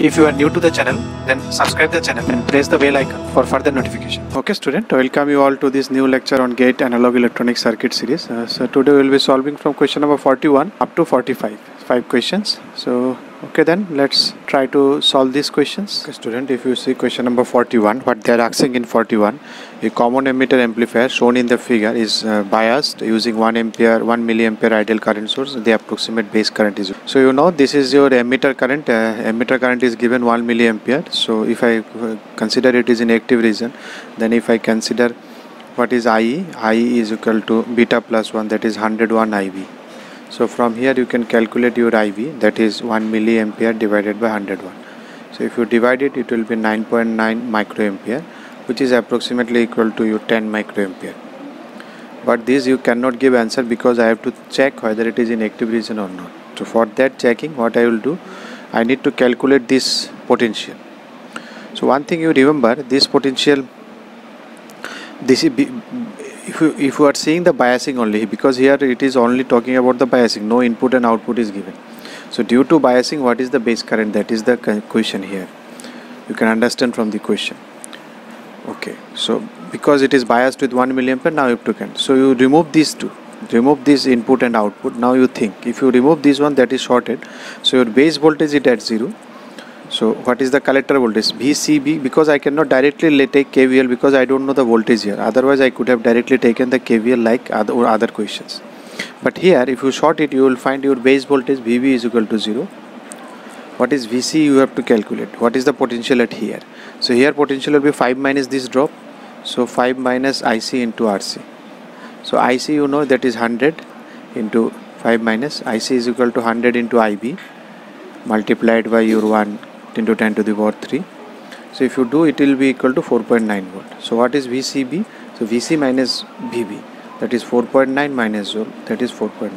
If you are new to the channel, then subscribe the channel and press the bell icon for further notification. Okay student, welcome you all to this new lecture on GATE Analog Electronic Circuit series. So today we will be solving from question number 41 up to 45, 5 questions. So okay, then let's try to solve these questions. Okay student, if you see question number 41, what they are asking in 41, a common emitter amplifier shown in the figure is biased using 1 milliampere ideal current source. The approximate base current is, so you know this is your emitter current. Emitter current is given 1 milliampere. So if I consider it is in active region, then if I consider what is IE is equal to beta plus 1, that is 101 IB. So from here you can calculate your IB, that is 1 milliampere divided by 101. So if you divide it, it will be 9.9 microampere, which is approximately equal to your 10 microampere. But this you cannot give answer because I have to check whether it is in active region or not. So for that checking, what I will do, I need to calculate this potential. So one thing you remember, this potential, this is if you are seeing the biasing only, because here it is only talking about the biasing, no input and output is given. So due to biasing, what is the base current? That is the question here. You can understand from the question. Okay, so because it is biased with 1 milliampere, now you have to count. So you remove these two, remove this input and output. Now you think, if you remove this one, that is shorted, so your base voltage is at 0. So what is the collector voltage? VCB, because I cannot directly take KVL because I don't know the voltage here. Otherwise I could have directly taken the KVL like other questions. But here if you short it, you will find your base voltage VB is equal to 0. What is VC? You have to calculate. What is the potential at here? So here potential will be 5 minus this drop. So 5 minus IC into RC. So IC, you know, that is 100 into 5 minus IC is equal to 100 into IB multiplied by your 1 into 10 to the power 3. So if you do, it will be equal to 4.9 volt. So what is VCB? So VC minus VB, that is 4.9 minus 0, that is 4.9,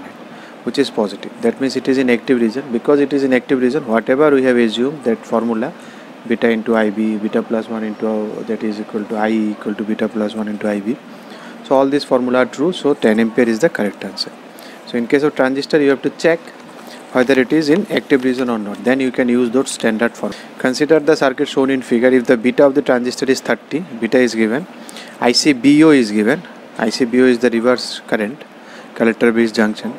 which is positive. That means it is in active region. Because it is in active region, whatever we have assumed, that formula beta into IB, beta plus 1 into that is equal to IE equal to beta plus 1 into IB. So all these formula are true. So 10 ampere is the correct answer. So in case of transistor, you have to check whether it is in active region or not. Then you can use those standard formula. Consider the circuit shown in figure. If the beta of the transistor is 30, beta is given, ICBO is given. ICBO is the reverse current, collector base junction.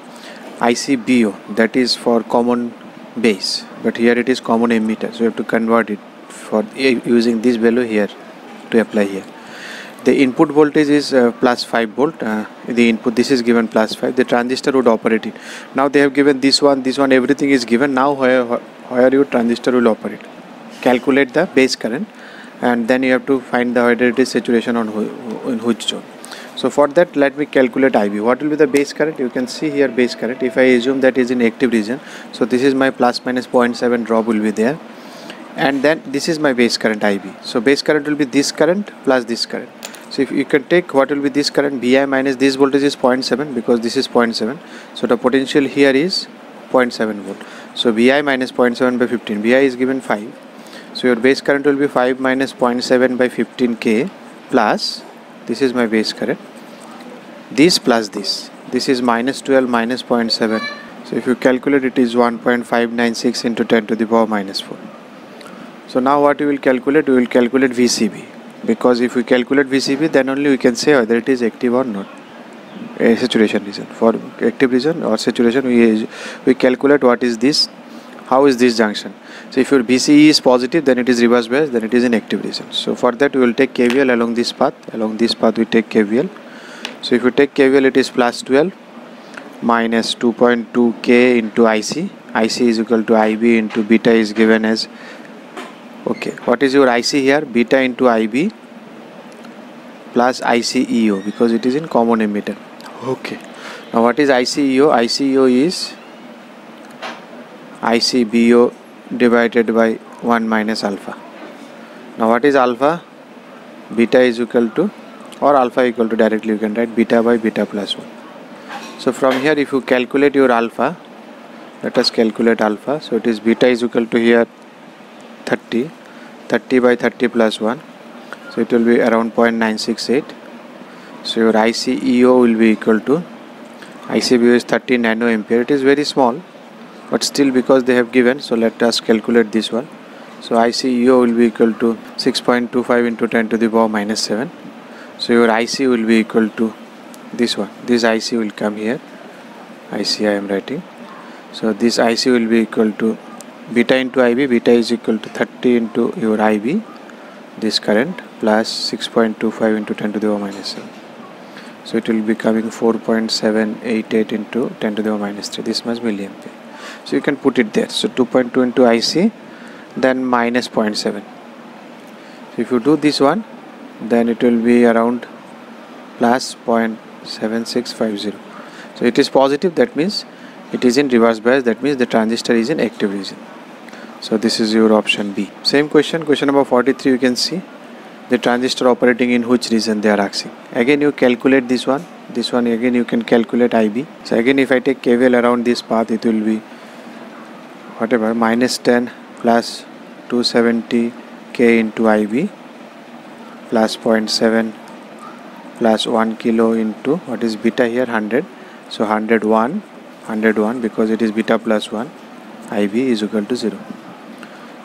ICBO, that is for common base, but here it is common emitter, so you have to convert it for using this value here to apply here. The input voltage is plus 5 volt. The input, this is given plus 5. The transistor would operate it. Now they have given this one, everything is given. Now where your transistor will operate, calculate the base current, and then you have to find the whether it is saturation on in which zone. So for that, let me calculate IB. What will be the base current? You can see here base current. If I assume that is in active region, so this is my plus minus 0.7 drop will be there, and then this is my base current IB. So base current will be this current plus this current. So if you can take what will be this current, VI minus this voltage is 0.7, because this is 0.7. So the potential here is 0.7 volt. So VI minus 0.7 by 15. VI is given 5. So your base current will be 5 minus 0.7 by 15K plus, this is my base current, this plus this is minus 12 minus 0.7. So if you calculate, it is 1.596 into 10 to the power minus 4. So now what you will calculate? You will calculate VCB, because if we calculate VCB, then only we can say whether it is active or not, a saturation region. For active region or saturation, we calculate what is this, how is this junction. So if your VCE is positive, then it is reverse bias, then it is in active region. So for that we will take KVL along this path. Along this path we take KVL. So if you take KVL, it is plus 12 minus 2.2K into IC. IC is equal to IB into beta is given as, okay, what is your IC here? Beta into IB plus ICEO, because it is in common emitter. Okay, now what is ICEO? ICEO is ICBO divided by 1 minus alpha. Now what is alpha? Beta is equal to, or alpha equal to, directly you can write beta by beta plus 1. So from here, if you calculate your alpha, let us calculate alpha. So it is beta is equal to here 30 by 30 plus 1. So it will be around 0.968. So your ICEO will be equal to, ICBO is 30 nanoampere. It is very small, but still because they have given, so let us calculate this one. So ICEO will be equal to 6.25 into 10 to the power minus 7. So your IC will be equal to this one. This IC will come here. IC I am writing. So this IC will be equal to beta into IB. Beta is equal to 30 into your IB, this current, plus 6.25 into 10 to the power minus 7. So it will be coming 4.788 into 10 to the power minus 3. This much milliampere. So you can put it there. So 2.2 into IC, then minus 0.7. So if you do this one, then it will be around plus 0.7650. So it is positive, that means it is in reverse bias, that means the transistor is in active region. So this is your option B. Same question number 43, you can see the transistor operating in which region they are asking. Again you calculate this one again you can calculate IB. So again if I take KVL around this path, it will be whatever minus 10 plus 270k into IB plus 0.7 plus 1 kilo into what is beta here, 100. So 101 because it is beta plus 1, IB is equal to 0.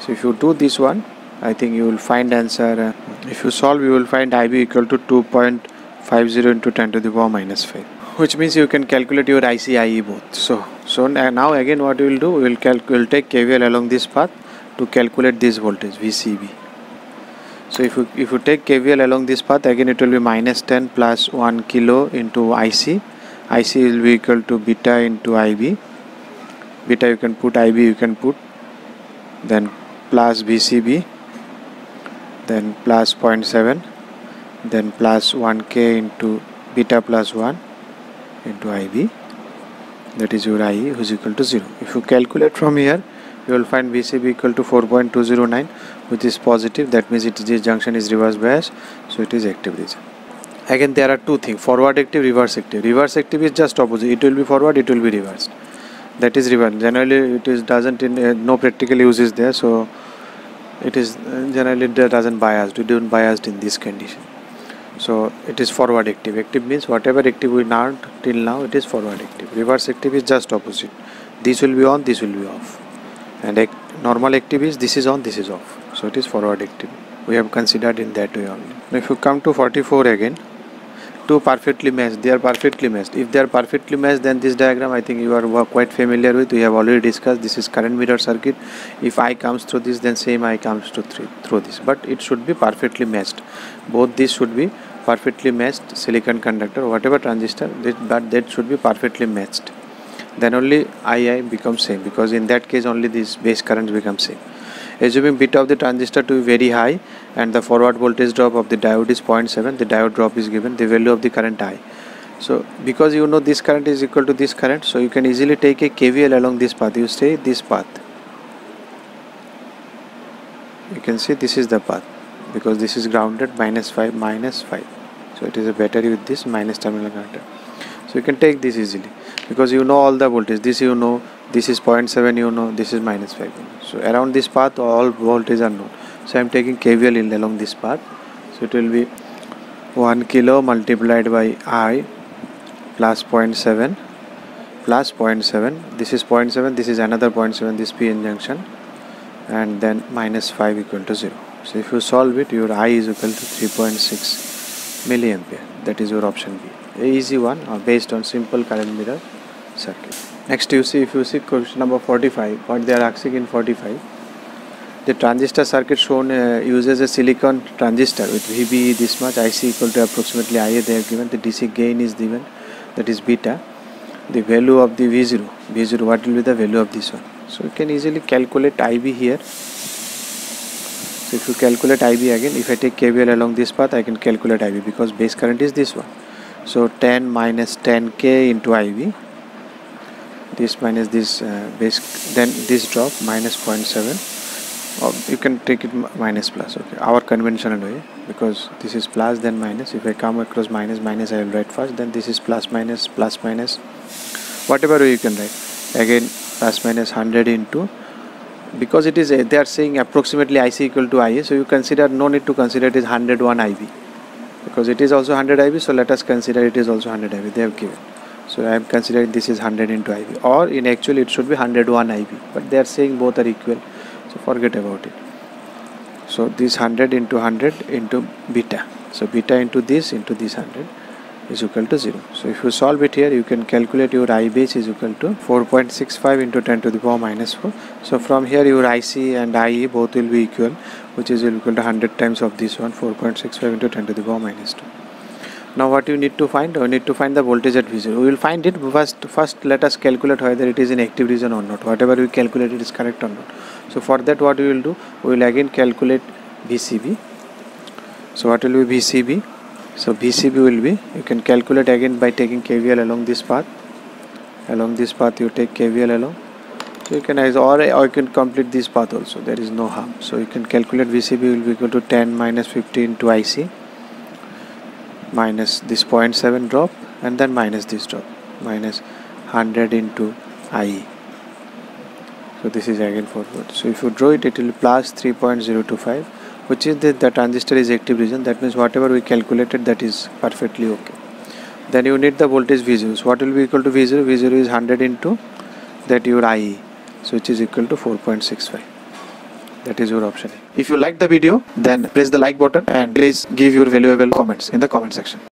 So if you do this one, I think you will find answer. If you solve, you will find IB equal to 2.50 into 10 to the power minus 5, which means you can calculate your IC, IE both. So now again what we will do, we will take KVL along this path to calculate this voltage VCB. So if you take KVL along this path, again it will be minus 10 plus 1 kilo into IC. IC will be equal to beta into IB. Beta you can put, IB you can put, then plus VCB, then plus 0.7, then plus 1k into beta plus 1 into IB, that is your IE, who is equal to 0. If you calculate from here, you will find VCB equal to 4.209, which is positive, that means this junction is reverse bias, so it is active region. Again there are two things, forward active, reverse active. Reverse active is just opposite, it will be forward, it will be reversed. That is reverse. Generally it is doesn't no practical use is there, so it is generally doesn't biased. We don't biased in this condition. So it is forward active. Active means whatever active we learned till now, it is forward active. Reverse active is just opposite. This will be on, this will be off. And normal active is this is on, this is off. So it is forward active. We have considered in that way only. Now if you come to 44 again, two perfectly matched, they are perfectly matched. If they are perfectly matched, then this diagram I think you are quite familiar with. We have already discussed. This is current mirror circuit. If I comes through this, then same I comes to through this, but it should be perfectly matched. Both these should be perfectly matched silicon conductor, whatever transistor, but that should be perfectly matched. Then only II becomes same, because in that case only these base currents become same. Assuming beta of the transistor to be very high and the forward voltage drop of the diode is 0.7, the diode drop is given, the value of the current I. So because you know this current is equal to this current, so you can easily take a KVL along this path. You say this path, you can see this is the path, because this is grounded, -5. So it is a battery with this minus terminal connector. So you can take this easily, because you know all the voltage. This you know, this is 0.7, you know, this is -5. So around this path all voltage are known. So I am taking KVL along this path. So it will be 1 kilo multiplied by I plus 0.7 plus 0.7. This is 0.7, this is another 0.7, this PN junction, and then -5 equal to 0. So if you solve it, your I is equal to 3.6 milliampere. That is your option B. A easy one based on simple current mirror circuit. Next you see, if you see question number 45, what they are asking in 45, the transistor circuit shown uses a silicon transistor with VB this much, IC equal to approximately IA they have given, the DC gain is given, that is beta, the value of the V0, what will be the value of this one. So you can easily calculate IB here. So if you calculate IB again, if I take KVL along this path, I can calculate IB, because base current is this one. So 10 minus 10k into IB, this minus this base, then this drop minus 0.7, or you can take it minus plus, okay, our conventional way, because this is plus then minus. If I come across minus, I will write first, then this is plus minus, whatever way you can write. Again plus minus 100 into, because it is they are saying approximately IC equal to IA, so you consider, no need to consider it is 101 IB, because it is also 100 IB, so let us consider it is also 100 IB they have given. So I am considering this is 100 into IB, or in actually it should be 101 IB, but they are saying both are equal, so forget about it. So this 100 into 100 into beta. So beta into this 100 is equal to 0. So if you solve it here, you can calculate your I base is equal to 4.65 into 10 to the power minus 4. So from here your IC and IE both will be equal, which is equal to 100 times of this one, 4.65 into 10 to the power minus 2. Now what you need to find? You need to find the voltage at V0. We will find it first let us calculate whether it is in active region or not. Whatever we calculated is correct or not. So for that what we will do? We will again calculate VCB. So what will be VCB? So VCB will be, you can calculate again by taking KVL along this path. Along this path you take KVL along. So you can or you can complete this path also. There is no harm. So you can calculate VCB will be equal to 10 minus 50 into IC minus this 0.7 drop and then minus this drop minus 100 into IE. So this is again forward. So if you draw it, it will be plus 3.025, which is the transistor is active region. That means whatever we calculated, that is perfectly okay. Then you need the voltage V0. So what will be equal to V0? V0 is 100 into that your IE, so which is equal to 4.65. That is your option. If you like the video, then press the like button and please give your valuable comments in the comment section.